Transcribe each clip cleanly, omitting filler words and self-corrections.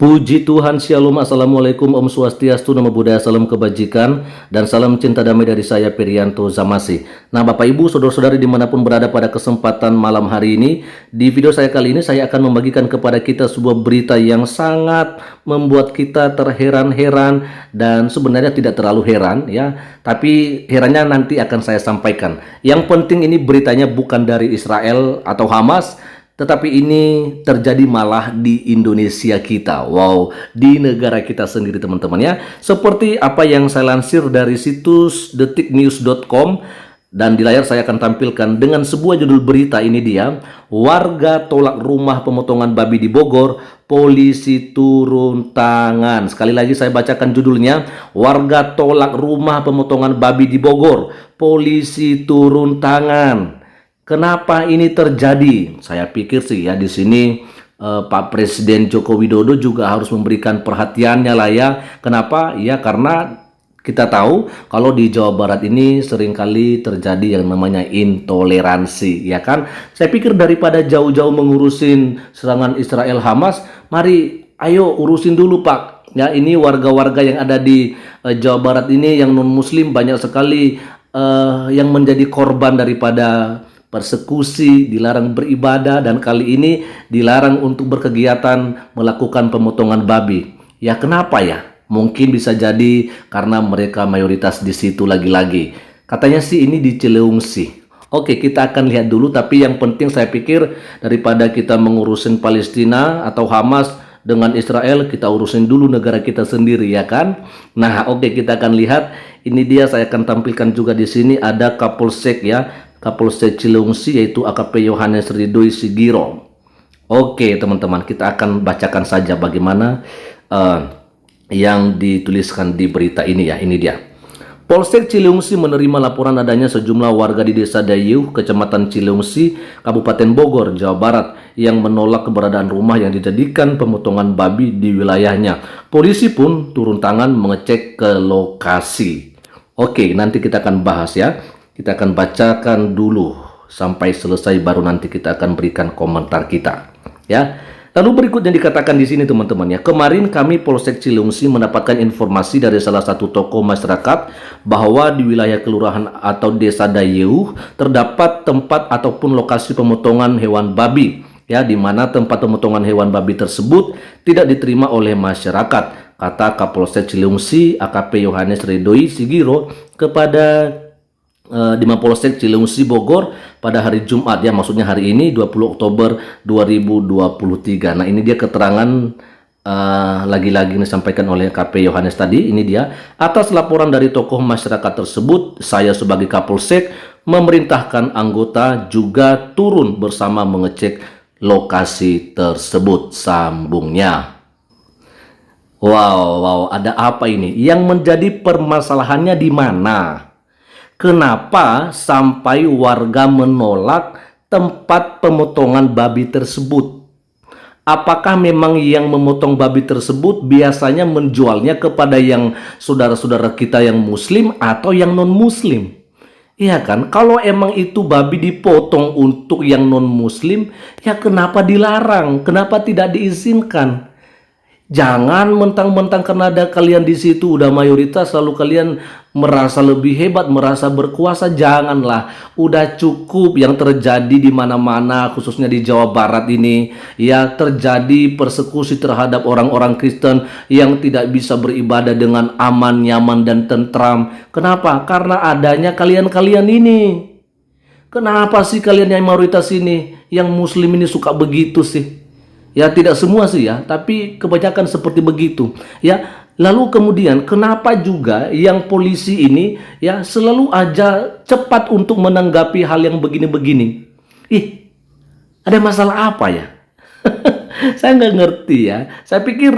Puji Tuhan, Shalom, Assalamualaikum, Om Swastiastu, Namo Buddhaya, Salam Kebajikan, dan salam cinta damai dari saya, Perianto Zamasi. Nah, Bapak Ibu, Saudara-saudari dimanapun berada pada kesempatan malam hari ini, di video saya kali ini saya akan membagikan kepada kita sebuah berita yang sangat membuat kita terheran-heran, dan sebenarnya tidak terlalu heran ya, tapi herannya nanti akan saya sampaikan. Yang penting ini beritanya bukan dari Israel atau Hamas, tetapi ini terjadi malah di Indonesia kita. Wow, di negara kita sendiri teman-teman ya. Seperti apa yang saya lansir dari situs detiknews.com, dan di layar saya akan tampilkan dengan sebuah judul berita. Ini dia, warga tolak rumah pemotongan babi di Bogor, polisi turun tangan. Sekali lagi saya bacakan judulnya, warga tolak rumah pemotongan babi di Bogor, polisi turun tangan. Kenapa ini terjadi? Saya pikir sih ya di sini Pak Presiden Joko Widodo juga harus memberikan perhatiannya lah ya. Kenapa? Ya karena kita tahu kalau di Jawa Barat ini seringkali terjadi yang namanya intoleransi, ya kan? Saya pikir daripada jauh-jauh mengurusin serangan Israel Hamas, mari ayo urusin dulu Pak. Ya, ini warga-warga yang ada di Jawa Barat ini yang non-muslim banyak sekali yang menjadi korban daripada persekusi, dilarang beribadah, dan kali ini dilarang untuk berkegiatan melakukan pemotongan babi. Ya kenapa ya? Mungkin bisa jadi karena mereka mayoritas di situ lagi-lagi. Katanya sih ini di Cileungsi. Oke, kita akan lihat dulu, tapi yang penting saya pikir daripada kita mengurusin Palestina atau Hamas dengan Israel, kita urusin dulu negara kita sendiri ya kan. Nah, oke, kita akan lihat. Ini dia, saya akan tampilkan juga di sini ada Kapolsek ya. Kapolsek Cileungsi, yaitu AKP Yohanes Ridhoi Sigiro. Oke teman-teman, kita akan bacakan saja bagaimana yang dituliskan di berita ini ya. Ini dia. Polsek Cileungsi menerima laporan adanya sejumlah warga di Desa Dayeuh, Kecamatan Cileungsi, Kabupaten Bogor, Jawa Barat, yang menolak keberadaan rumah yang dijadikan pemotongan babi di wilayahnya. Polisi pun turun tangan mengecek ke lokasi. Oke, nanti kita akan bahas ya. Kita akan bacakan dulu sampai selesai, baru nanti kita akan berikan komentar kita ya. Lalu berikutnya dikatakan di sini teman-teman ya, kemarin kami Polsek Cileungsi mendapatkan informasi dari salah satu tokoh masyarakat bahwa di wilayah kelurahan atau Desa Dayeuh terdapat tempat ataupun lokasi pemotongan hewan babi ya, di mana tempat pemotongan hewan babi tersebut tidak diterima oleh masyarakat, kata Kapolsek Cileungsi AKP Yohanes Ridhoi Sigiro kepada di Mapolsek Cileungsi Bogor pada hari Jumat ya, maksudnya hari ini 20 Oktober 2023. Nah, ini dia keterangan lagi-lagi disampaikan oleh KP Yohanes tadi. Ini dia, atas laporan dari tokoh masyarakat tersebut, saya sebagai Kapolsek memerintahkan anggota juga turun bersama mengecek lokasi tersebut, sambungnya. Wow, ada apa ini? Yang menjadi permasalahannya di mana? Kenapa sampai warga menolak tempat pemotongan babi tersebut? Apakah memang yang memotong babi tersebut biasanya menjualnya kepada yang saudara-saudara kita yang muslim atau yang non-muslim? Iya kan? Kalau emang itu babi dipotong untuk yang non-muslim, ya kenapa dilarang? Kenapa tidak diizinkan? Jangan mentang-mentang karena ada kalian di situ udah mayoritas lalu kalian merasa lebih hebat, merasa berkuasa. Janganlah. Udah cukup yang terjadi di mana-mana, khususnya di Jawa Barat ini ya, terjadi persekusi terhadap orang-orang Kristen yang tidak bisa beribadah dengan aman, nyaman, dan tentram. Kenapa? Karena adanya kalian-kalian ini. Kenapa sih kalian yang mayoritas ini, yang muslim ini suka begitu sih? Ya tidak semua sih ya, tapi kebanyakan seperti begitu ya. Lalu kemudian kenapa juga yang polisi ini ya selalu aja cepat untuk menanggapi hal yang begini-begini? Ada masalah apa ya? Saya nggak ngerti ya. Saya pikir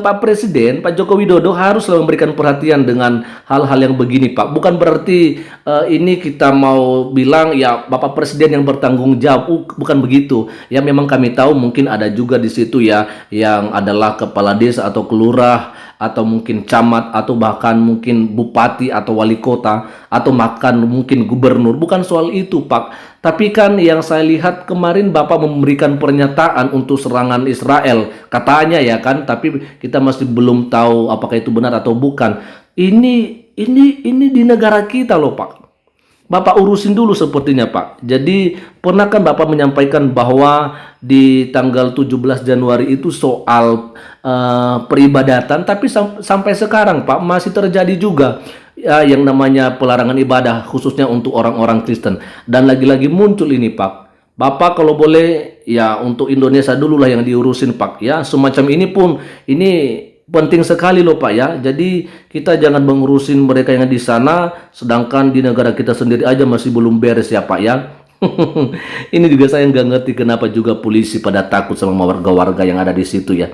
Pak Presiden, Pak Joko Widodo haruslah memberikan perhatian dengan hal-hal yang begini, Pak. Bukan berarti ini kita mau bilang ya Bapak Presiden yang bertanggung jawab, bukan begitu. Ya memang kami tahu mungkin ada juga di situ ya yang adalah kepala desa atau kelurah atau mungkin camat atau bahkan mungkin bupati atau wali kota atau bahkan mungkin gubernur. Bukan soal itu, Pak. Tapi kan yang saya lihat kemarin Bapak memberikan pernyataan untuk serangan Israel, katanya ya kan, tapi kita masih belum tahu apakah itu benar atau bukan. Ini di negara kita loh Pak. Bapak urusin dulu sepertinya Pak. Jadi pernah kan Bapak menyampaikan bahwa di tanggal 17 Januari itu soal peribadatan, tapi sampai sekarang Pak masih terjadi juga ya, yang namanya pelarangan ibadah khususnya untuk orang-orang Kristen. Dan lagi-lagi muncul ini Pak. Bapak kalau boleh ya untuk Indonesia dulu lah yang diurusin Pak ya. Semacam ini pun ini penting sekali loh Pak ya. Jadi kita jangan mengurusin mereka yang di sana sedangkan di negara kita sendiri aja masih belum beres ya Pak ya. Ini juga saya nggak ngerti kenapa juga polisi pada takut sama warga-warga yang ada di situ ya.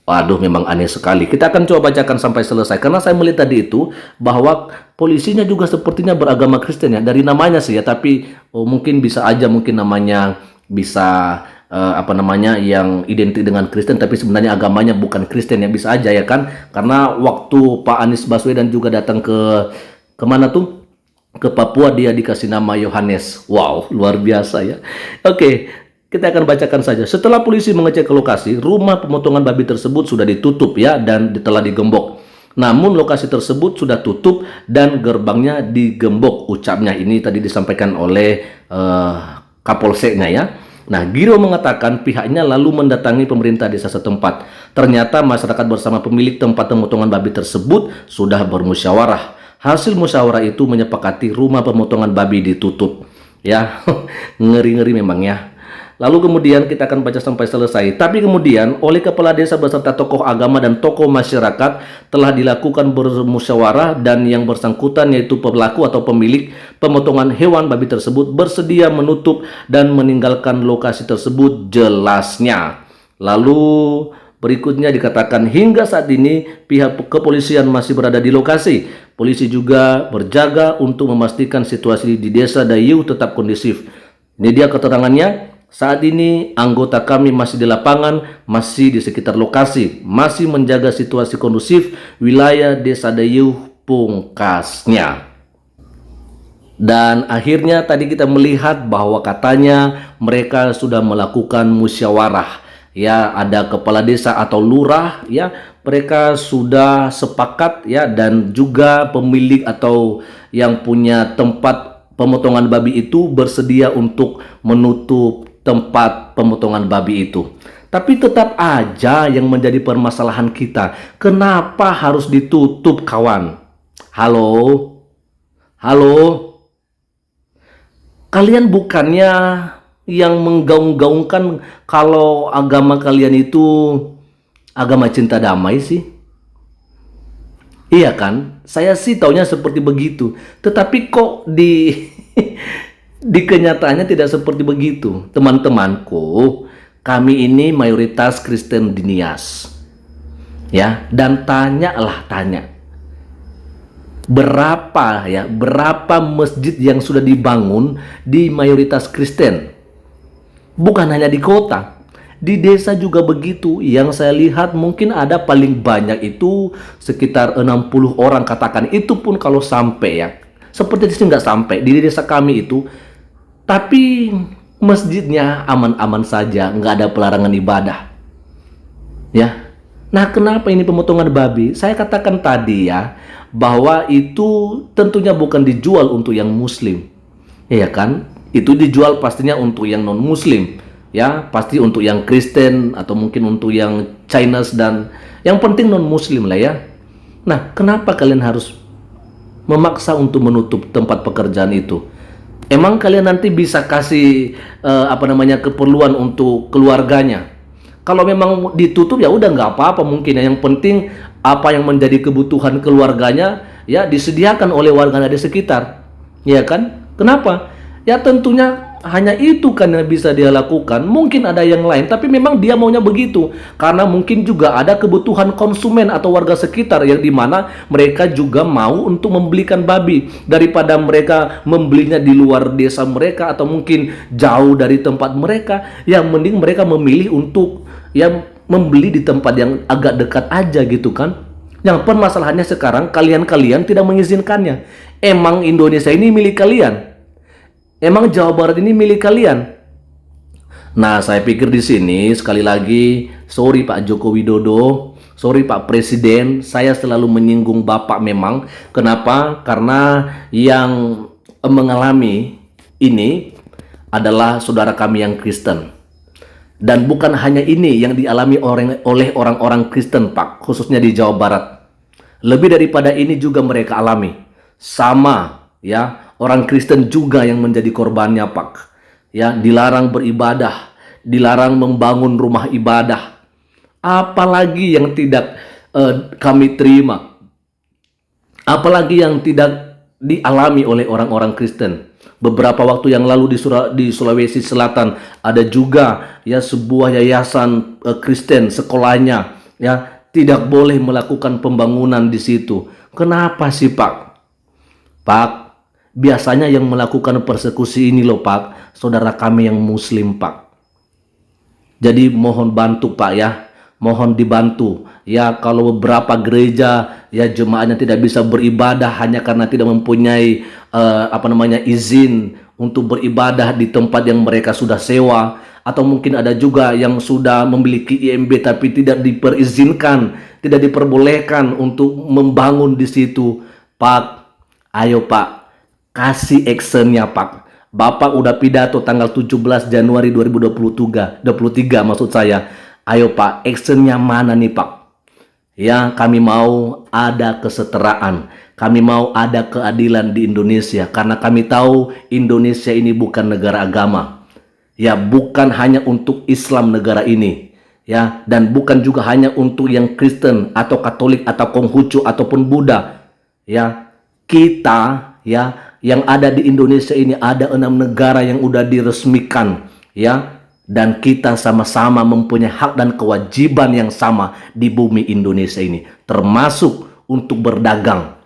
Waduh, memang aneh sekali. Kita akan coba bacakan sampai selesai. Karena saya melihat tadi itu bahwa polisinya juga sepertinya beragama Kristen ya. Dari namanya sih ya, tapi mungkin bisa aja mungkin namanya bisa apa namanya yang identik dengan Kristen, tapi sebenarnya agamanya bukan Kristen ya, bisa aja ya kan. Karena waktu Pak Anies Baswedan juga datang ke kemana tuh? Ke Papua, dia dikasih nama Yohanes. Wow, luar biasa ya. Oke. Kita akan bacakan saja. Setelah polisi mengecek ke lokasi, rumah pemotongan babi tersebut sudah ditutup ya dan telah digembok. Namun lokasi tersebut sudah tutup dan gerbangnya digembok, ucapnya. Ini tadi disampaikan oleh Kapolseknya ya. Nah, Giro mengatakan pihaknya lalu mendatangi pemerintah desa setempat. Ternyata masyarakat bersama pemilik tempat pemotongan babi tersebut sudah bermusyawarah. Hasil musyawarah itu menyepakati rumah pemotongan babi ditutup. Ya, ngeri-ngeri memang ya. Lalu kemudian kita akan baca sampai selesai. Tapi kemudian oleh kepala desa beserta tokoh agama dan tokoh masyarakat telah dilakukan bermusyawarah dan yang bersangkutan yaitu pelaku atau pemilik pemotongan hewan babi tersebut bersedia menutup dan meninggalkan lokasi tersebut jelasnya. Lalu berikutnya dikatakan hingga saat ini pihak kepolisian masih berada di lokasi. Polisi juga berjaga untuk memastikan situasi di desa Dayu tetap kondusif. Ini dia keterangannya. Saat ini anggota kami masih di lapangan, masih di sekitar lokasi, masih menjaga situasi kondusif wilayah Desa Dayuh pungkasnya. Dan akhirnya tadi kita melihat bahwa katanya mereka sudah melakukan musyawarah. Ya, ada kepala desa atau lurah ya, mereka sudah sepakat ya, dan juga pemilik atau yang punya tempat pemotongan babi itu bersedia untuk menutup tempat pemotongan babi itu. Tapi tetap aja yang menjadi permasalahan kita, kenapa harus ditutup kawan? Halo? Halo? Kalian bukannya yang menggaung-gaungkan kalau agama kalian itu agama cinta damai sih? Iya kan? Saya sih taunya seperti begitu. Tetapi kok di kenyataannya tidak seperti begitu. Teman-temanku, kami ini mayoritas Kristen di Nias. Ya, dan tanya. Berapa masjid yang sudah dibangun di mayoritas Kristen? Bukan hanya di kota. Di desa juga begitu. Yang saya lihat mungkin ada paling banyak itu sekitar 60 orang katakan. Itu pun kalau sampai ya. Seperti itu nggak sampai. Di desa kami itu. Tapi masjidnya aman-aman saja, nggak ada pelarangan ibadah. Ya, nah kenapa ini pemotongan babi? Saya katakan tadi ya, bahwa itu tentunya bukan dijual untuk yang Muslim, ya kan? Itu dijual pastinya untuk yang non Muslim, ya pasti untuk yang Kristen atau mungkin untuk yang Chinese dan yang penting non Muslim lah ya. Nah, kenapa kalian harus memaksa untuk menutup tempat pekerjaan itu? Emang kalian nanti bisa kasih keperluan untuk keluarganya? Kalau memang ditutup ya udah nggak apa-apa mungkin ya. Yang penting apa yang menjadi kebutuhan keluarganya ya disediakan oleh warga di sekitar, ya kan? Kenapa? Ya tentunya hanya itu kan yang bisa dia lakukan. Mungkin ada yang lain, tapi memang dia maunya begitu karena mungkin juga ada kebutuhan konsumen atau warga sekitar yang dimana mereka juga mau untuk membelikan babi daripada mereka membelinya di luar desa mereka atau mungkin jauh dari tempat mereka. Yang mending mereka memilih untuk yang membeli di tempat yang agak dekat aja gitu kan. Yang permasalahannya sekarang kalian tidak mengizinkannya. Emang Indonesia ini milik kalian? Emang Jawa Barat ini milik kalian? Nah, saya pikir di sini sekali lagi, sorry Pak Joko Widodo, sorry Pak Presiden, saya selalu menyinggung Bapak memang. Kenapa? Karena yang mengalami ini adalah saudara kami yang Kristen. Dan bukan hanya ini yang dialami oleh orang-orang Kristen, Pak, khususnya di Jawa Barat. Lebih daripada ini juga mereka alami. Sama, ya, orang Kristen juga yang menjadi korbannya, Pak. Ya, dilarang beribadah, dilarang membangun rumah ibadah. Apalagi yang tidak kami terima, apalagi yang tidak dialami oleh orang-orang Kristen. Beberapa waktu yang lalu di Sulawesi Selatan ada juga ya sebuah yayasan Kristen, sekolahnya ya tidak boleh melakukan pembangunan di situ. Kenapa sih, Pak? Pak, biasanya yang melakukan persekusi ini loh, Pak, saudara kami yang Muslim, Pak. Jadi mohon bantu, Pak, ya. Mohon dibantu. Ya, kalau beberapa gereja ya jemaatnya tidak bisa beribadah hanya karena tidak mempunyai izin untuk beribadah di tempat yang mereka sudah sewa, atau mungkin ada juga yang sudah memiliki IMB tapi tidak diperizinkan, tidak diperbolehkan untuk membangun di situ. Pak, ayo Pak, kasih actionnya, Pak. Bapak udah pidato tanggal 17 Januari 2023 maksud saya. Ayo Pak, actionnya mana nih, Pak? Ya, kami mau ada kesetaraan. Kami mau ada keadilan di Indonesia. Karena kami tahu Indonesia ini bukan negara agama. Ya, bukan hanya untuk Islam negara ini. Ya, dan bukan juga hanya untuk yang Kristen atau Katolik atau Konghucu ataupun Buddha. Ya, kita ya yang ada di Indonesia ini ada 6 negara yang udah diresmikan, ya, dan kita sama-sama mempunyai hak dan kewajiban yang sama di bumi Indonesia ini, termasuk untuk berdagang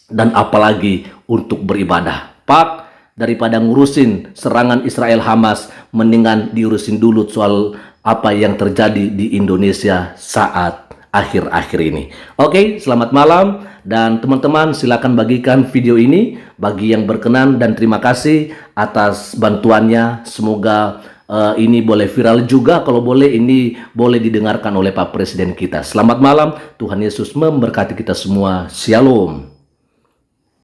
dan apalagi untuk beribadah. Pak, daripada ngurusin serangan Israel Hamas, mendingan diurusin dulu soal apa yang terjadi di Indonesia saat akhir-akhir ini. Oke, selamat malam. Dan teman-teman silakan bagikan video ini bagi yang berkenan, dan terima kasih atas bantuannya. Semoga ini boleh viral juga, kalau boleh ini boleh didengarkan oleh Pak Presiden kita. Selamat malam, Tuhan Yesus memberkati kita semua. Shalom.